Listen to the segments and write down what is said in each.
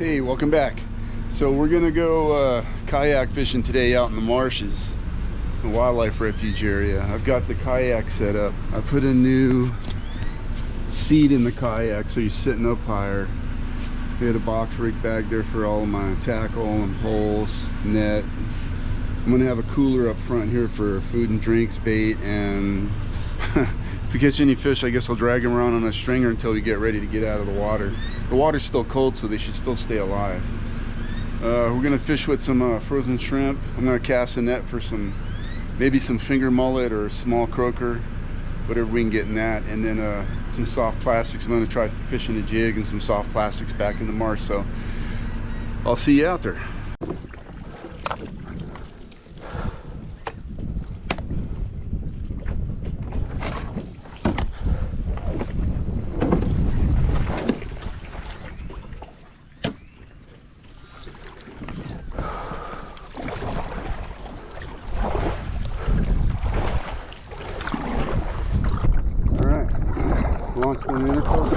Hey, welcome back. So we're gonna go kayak fishing today out in the marshes, the wildlife refuge area. I've got the kayak set up. I put a new seat in the kayak so you're sitting up higher. We had a box rig bag there for all of my tackle and poles, net. I'm gonna have a cooler up front here for food and drinks, bait, and if we catch any fish, I guess I'll drag them around on a stringer until we get ready to get out of the water. The water's still cold, so they should still stay alive. We're gonna fish with some frozen shrimp. I'm gonna cast a net for maybe some finger mullet or small croaker, whatever we can get in that, and then some soft plastics. I'm gonna try fishing a jig and some soft plastics back in the marsh. So I'll see you out there. Launch the intercourse.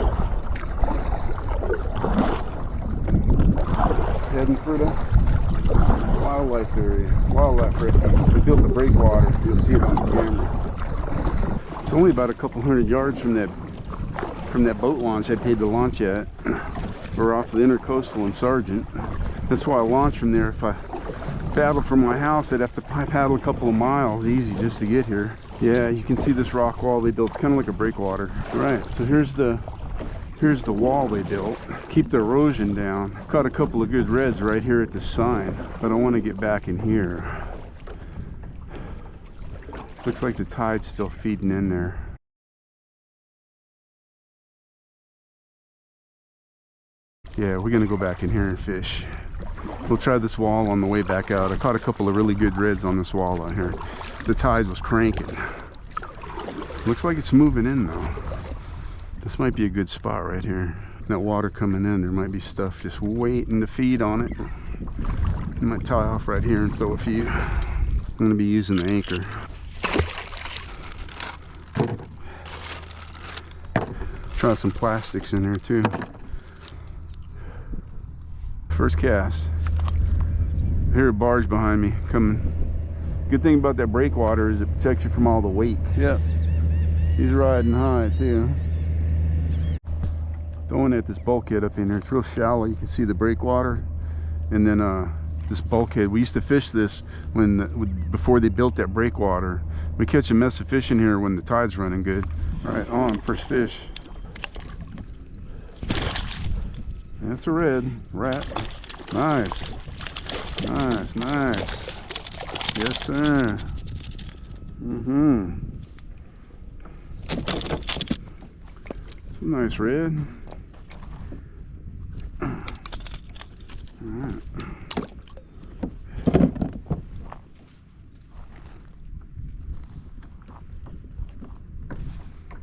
Heading for the wildlife area, wildlife refuge. They built a breakwater. You'll see it on the camera. It's only about a couple hundred yards from that boat launch I paid to launch at. We're off the Intercoastal and Sargent. That's why I launched from there. If I paddled from my house, I'd have to paddle a couple of miles easy just to get here. Yeah, you can see this rock wall they built. It's kind of like a breakwater. Right, so here's the wall they built. Keep the erosion down. Caught a couple of good reds right here at the sign, but I want to get back in here. Looks like the tide's still feeding in there. Yeah, we're gonna go back in here and fish. We'll try this wall on the way back out. I caught a couple of really good reds on this wall out here. The tide was cranking. Looks like it's moving in though. This might be a good spot right here. That water coming in, there might be stuff just waiting to feed on it. I might tie off right here and throw a few. I'm gonna be using the anchor. Try some plastics in there too. First cast. I hear a barge behind me coming. Good thing about that breakwater is it protects you from all the wake. Yep. He's riding high too. Throwing at this bulkhead up in there. It's real shallow. You can see the breakwater, and then this bulkhead. We used to fish this before they built that breakwater. We catch a mess of fish in here when the tide's running good. All right, on first fish. That's a red rat. Nice, nice, nice. Yes, sir. Some nice red. All right.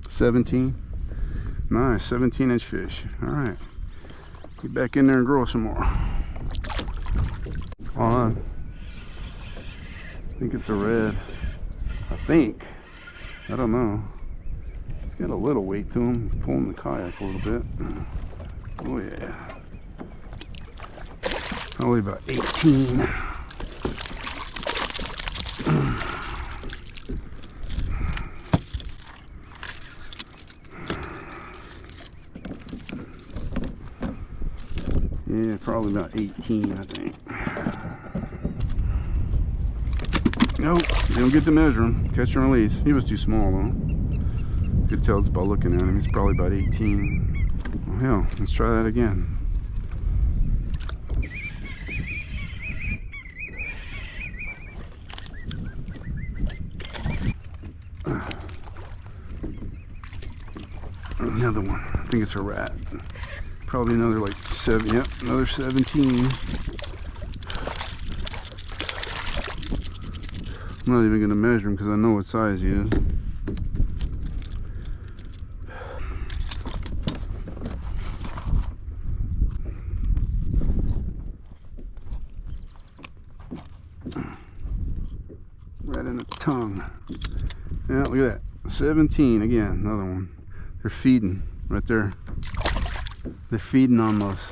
$17. Nice, 17-inch fish. All right. Get back in there and grow some more. On. I think it's a red. I think. I don't know. It's got a little weight to him. It's pulling the kayak a little bit. Oh yeah. Probably about 18. Yeah, probably about 18, I think. Nope, you don't get to measure him. Catch and release. He was too small though. Could tell just by looking at him. He's probably about 18. Well, hell, let's try that again. Another one. I think it's a rat. Probably another like 7. Yep, another 17. I'm not even going to measure him because I know what size he is. Right in the tongue. Yeah, look at that. 17 again, another one. They're feeding right there. They're feeding on those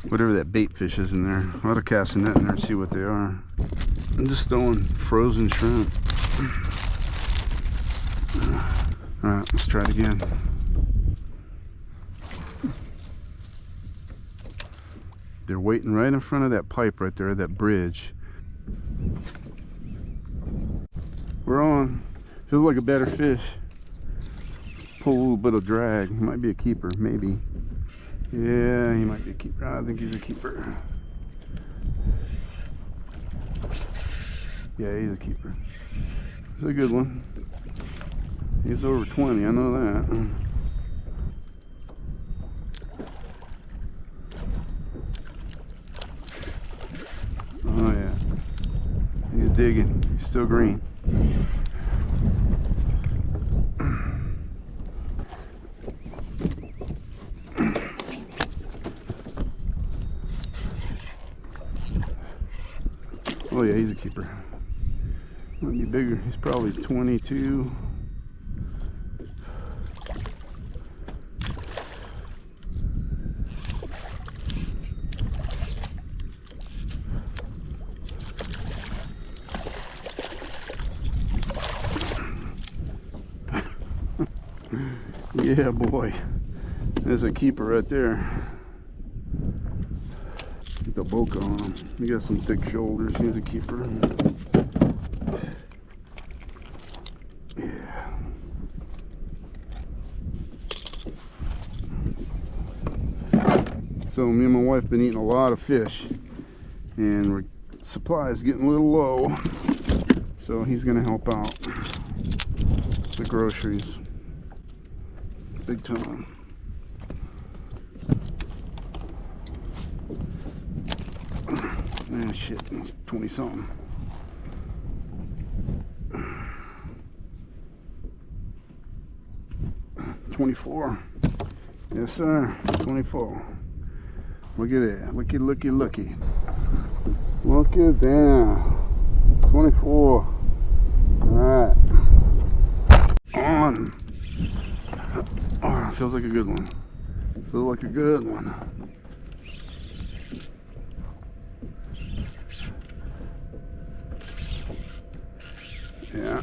whatever that bait fish is in there. I ought to cast a net in there and see what they are. I'm just throwing frozen shrimp. Alright, let's try it again. They're waiting right in front of that pipe right there, that bridge. We're on. Feels like a better fish. Pull a little bit of drag. He might be a keeper, maybe. Yeah, he might be a keeper. I think he's a keeper. Yeah, he's a keeper. It's a good one. He's over 20, I know that. Oh yeah. He's digging. He's still green. Oh yeah, he's a keeper. Might be bigger. He's probably 22. Yeah, boy. There's a keeper right there. Get the boca on him. He got some thick shoulders. He's a keeper. Yeah. So me and my wife been eating a lot of fish, and supply is getting a little low. So he's gonna help out the groceries big time. Man, shit, it's 20 something. $24. Yes, sir. 24. Look at that. Looky, looky, looky. Look at that. 24. Alright. On. Oh, feels like a good one. Feels like a good one. Yeah.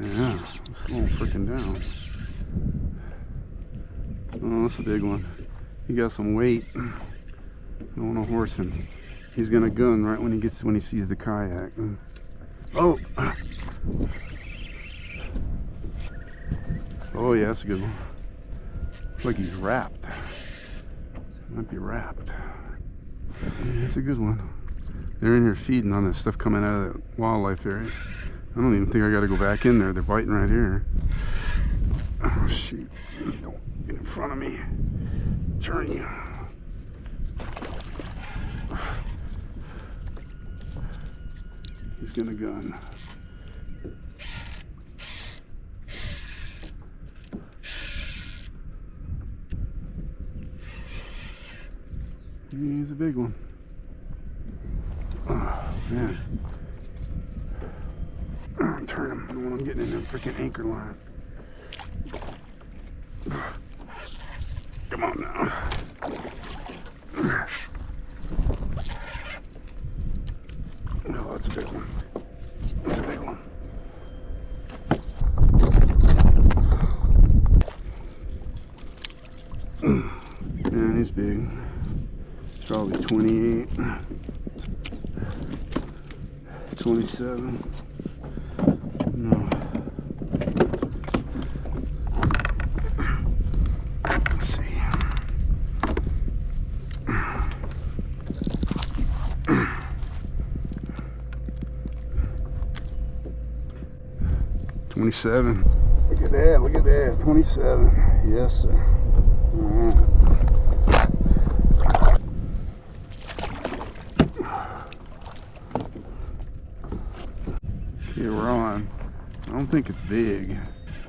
Yeah, slow him freaking down. Oh, that's a big one. He got some weight. Don't want to horse him. He's gonna gun right when he sees the kayak. Oh! Oh yeah, that's a good one. Looks like he's wrapped. Might be wrapped. Yeah, that's a good one. They're in here feeding on that stuff coming out of that wildlife area. I don't even think I gotta go back in there. They're biting right here. Oh shoot. Don't get in front of me. Turn you. He's gonna gun. He's a big one. Oh man. Turn him. I don't want him getting in that freaking anchor line. Come on now. Oh, that's a big one. That's a big one. Man, he's big. He's probably 28, 27. No. Let's see. $27. Look at that, look at that. 27. Yes, sir. All right. Okay, we're on. I don't think it's big.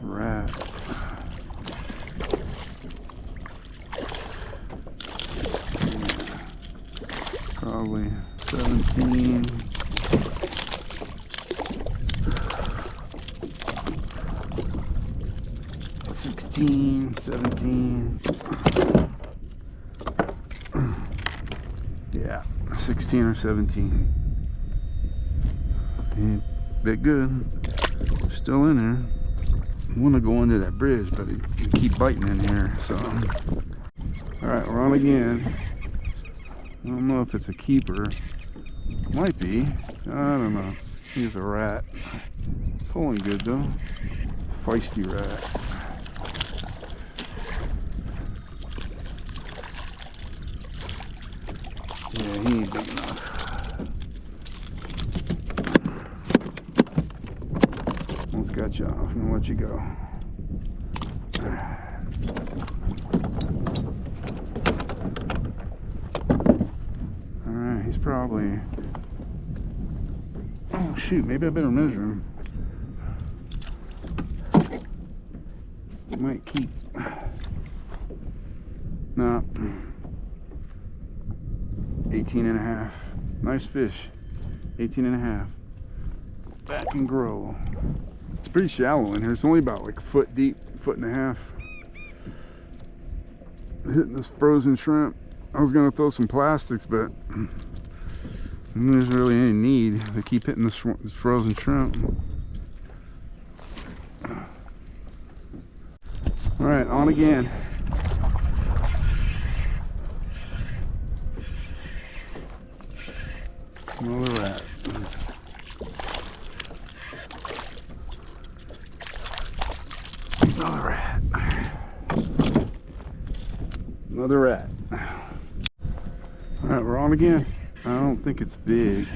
Right. 15. 16, 17. Yeah, 16 or 17. Ain't that good. Still in there. I want to go under that bridge, but they keep biting in here. So, all right, we're on again. I don't know if it's a keeper. Might be. I don't know. He's a rat. Pulling good though. Feisty rat. Yeah, he ain't big enough. Almost got you off. I'm gonna let you go. Alright, he's probably... Oh shoot, maybe I better measure him. He might keep... No. 18 and a half. Nice fish. 18 and a half. Back and grow. It's pretty shallow in here. It's only about like a foot deep, foot and a half. Hitting this frozen shrimp. I was gonna throw some plastics, but there's really any need. They keep hitting this frozen shrimp. All right, on again. Another rat. Another rat. Another rat. Alright, we're on again. I don't think it's big.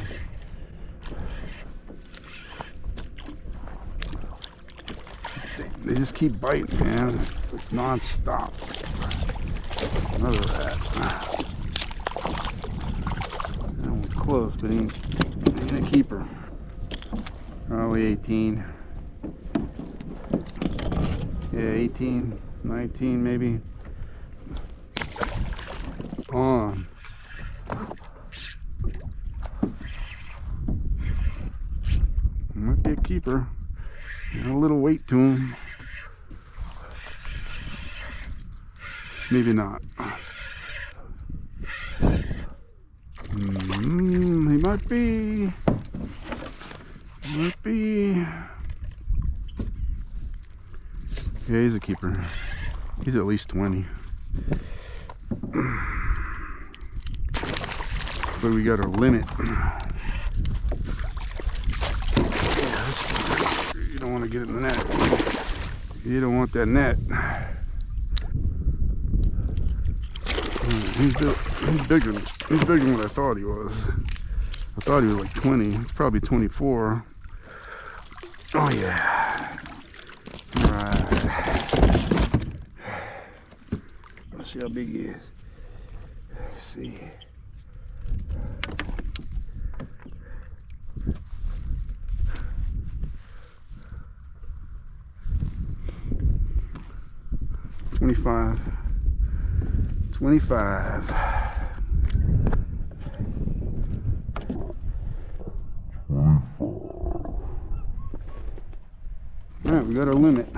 They just keep biting, man. It's like non-stop. Another rat. That one's close, but he ain't a keeper. Probably 18. Yeah, 18, 19 maybe. On. Might be a keeper. Got a little weight to him. Maybe not. He might be. Might be. Yeah, he's a keeper. He's at least 20. But we got our limit. You don't want to get in the net. You don't want that net. He's bigger than what I thought he was. I thought he was like 20. It's probably 24. Oh yeah. Alright. Let's see how big he is. Let's see. $25. Alright, we got our limit.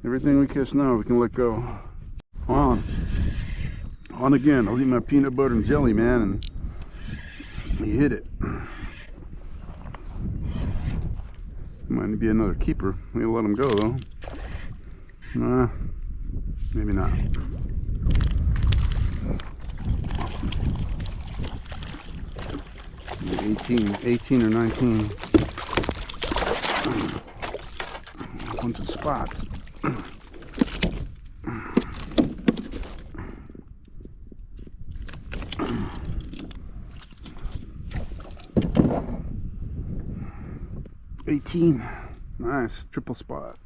Everything we catch now, we can let go. On again. I'll eat my peanut butter and jelly, man, and he hit it. Might be another keeper. We'll let him go though. Nah, maybe not. Maybe 18 or 19. A bunch of spots. Nice, triple spot.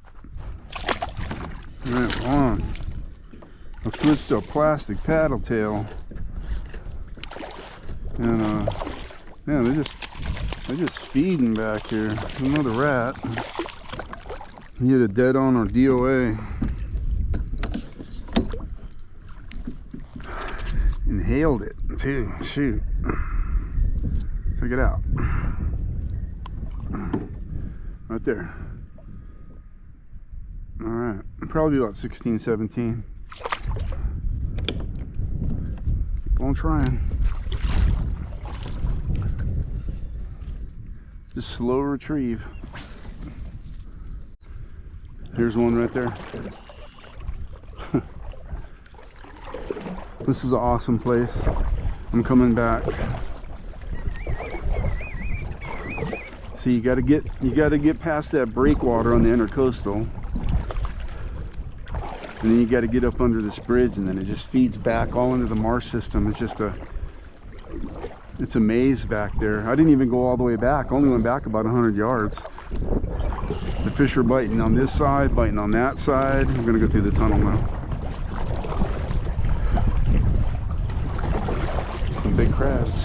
Alright, we're on. I'll switch to a plastic paddle tail. And man, they're just feeding back here. Another rat. He hit a dead on or DOA. Inhaled it too. Shoot. Check it out. Right there. All right, probably about 16, 17. Keep on trying. Just slow retrieve. Here's one right there. This is an awesome place. I'm coming back. So you gotta get past that breakwater on the intercoastal. And then you got to get up under this bridge, and then it just feeds back all into the Marsh system. It's just it's a maze back there. I didn't even go all the way back. I only went back about 100 yards. The fish are biting on this side, biting on that side. I'm gonna go through the tunnel now. Some big crabs.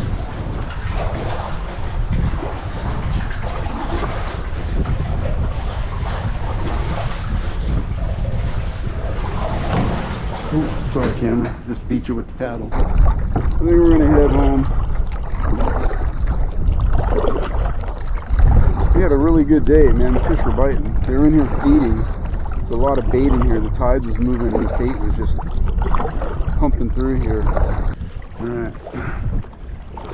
Ooh, sorry camera, just beat you with the paddle. I think we're gonna head home. We had a really good day, man. The fish were biting. They were in here feeding. There's a lot of bait in here. The tides was moving and the bait was just pumping through here. Alright.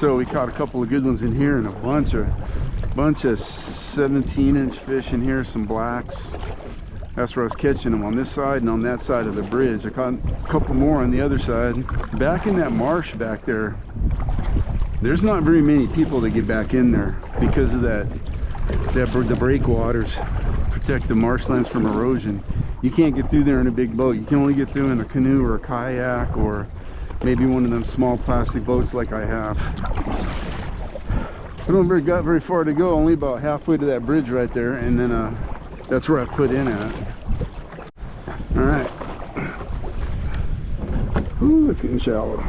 So we caught a couple of good ones in here and a bunch of 17-inch fish in here, some blacks. That's where I was catching them, on this side and on that side of the bridge. I caught a couple more on the other side. Back in that marsh back there, there's not very many people that get back in there because of the breakwaters protect the marshlands from erosion. You can't get through there in a big boat. You can only get through in a canoe or a kayak or maybe one of them small plastic boats like I have. I don't got very far to go, only about halfway to that bridge right there, and then that's where I put in at. All right. Ooh, it's getting shallow.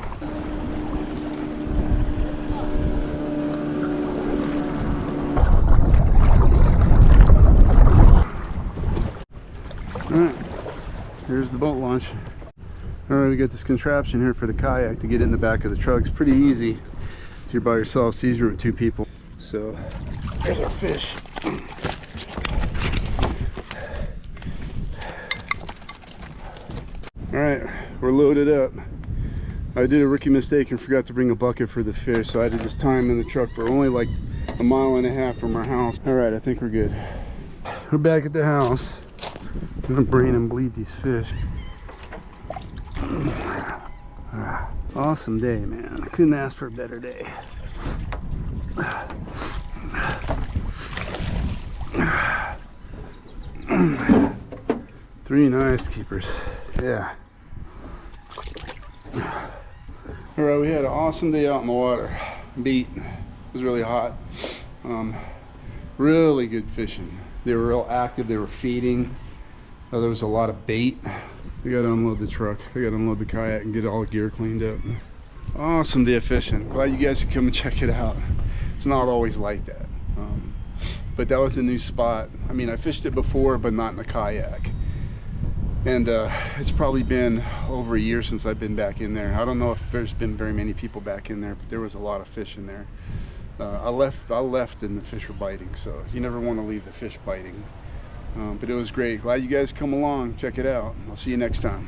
All right. Here's the boat launch. All right, we got this contraption here for the kayak to get it in the back of the truck. It's pretty easy if you're by yourself. It's easier with two people. So there's our fish. Alright, we're loaded up. I did a rookie mistake and forgot to bring a bucket for the fish, so I had to just tie them in the truck. We're only like a mile and a half from our house. Alright, I think we're good. We're back at the house. I'm gonna brain and bleed these fish. Awesome day, man. I couldn't ask for a better day. Three nice keepers. Yeah. Alright, we had an awesome day out in the water. Beat. It was really hot. Really good fishing. They were real active. They were feeding. There was a lot of bait. We got to unload the truck. We got to unload the kayak and get all the gear cleaned up. Awesome day of fishing. Glad you guys could come and check it out. It's not always like that. But that was a new spot. I mean, I fished it before, but not in a kayak. And it's probably been over a year since I've been back in there. I don't know if there's been very many people back in there, but there was a lot of fish in there. I left and the fish were biting, so you never want to leave the fish biting. But it was great. Glad you guys come along. Check it out. I'll see you next time.